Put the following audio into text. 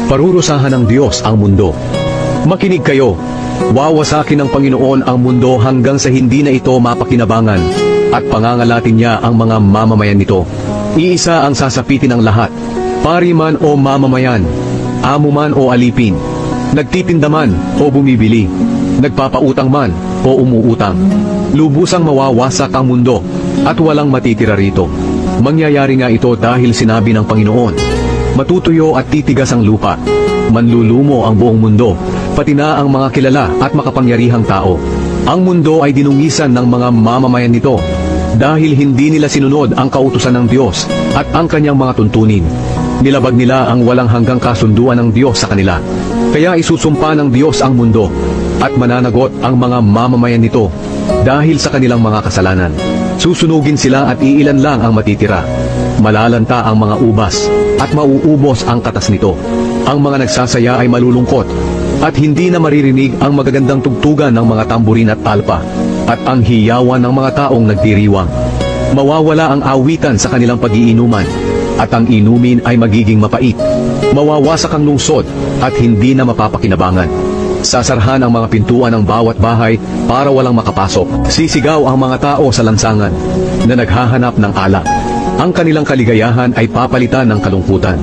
Parurusahan ng Diyos ang mundo. Makinig kayo. Wawasakin ng Panginoon ang mundo hanggang sa hindi na ito mapakinabangan, at pangangalatin niya ang mga mamamayan nito. Iisa ang sasapitin ng lahat, pari man o mamamayan, amo man o alipin, nagtitinda man o bumibili, nagpapautang man o umuutang. Lubusang mawawasak ang mundo at walang matitira rito. Mangyayari nga ito dahil sinabi ng Panginoon, matutuyo at titigas ang lupa, manlulumo ang buong mundo, pati na ang mga kilala at makapangyarihang tao. Ang mundo ay dinungisan ng mga mamamayan nito dahil hindi nila sinunod ang kautusan ng Diyos at ang kanyang mga tuntunin. Nilabag nila ang walang hanggang kasunduan ng Diyos sa kanila. Kaya isusumpa ng Diyos ang mundo at mananagot ang mga mamamayan nito dahil sa kanilang mga kasalanan. Susunugin sila at iilan lang ang matitira. Malalanta ang mga ubas at mauubos ang katas nito. Ang mga nagsasaya ay malulungkot at hindi na maririnig ang magagandang tugtugan ng mga tamburin at alpa at ang hiyawan ng mga taong nagdiriwang. Mawawala ang awitan sa kanilang pag-iinuman at ang inumin ay magiging mapait. Mawawasak ang lungsod at hindi na mapapakinabangan. Sasarhan ang mga pintuan ng bawat bahay para walang makapasok. Sisigaw ang mga tao sa lansangan na naghahanap ng alak. Ang kanilang kaligayahan ay papalitan ng kalungkutan.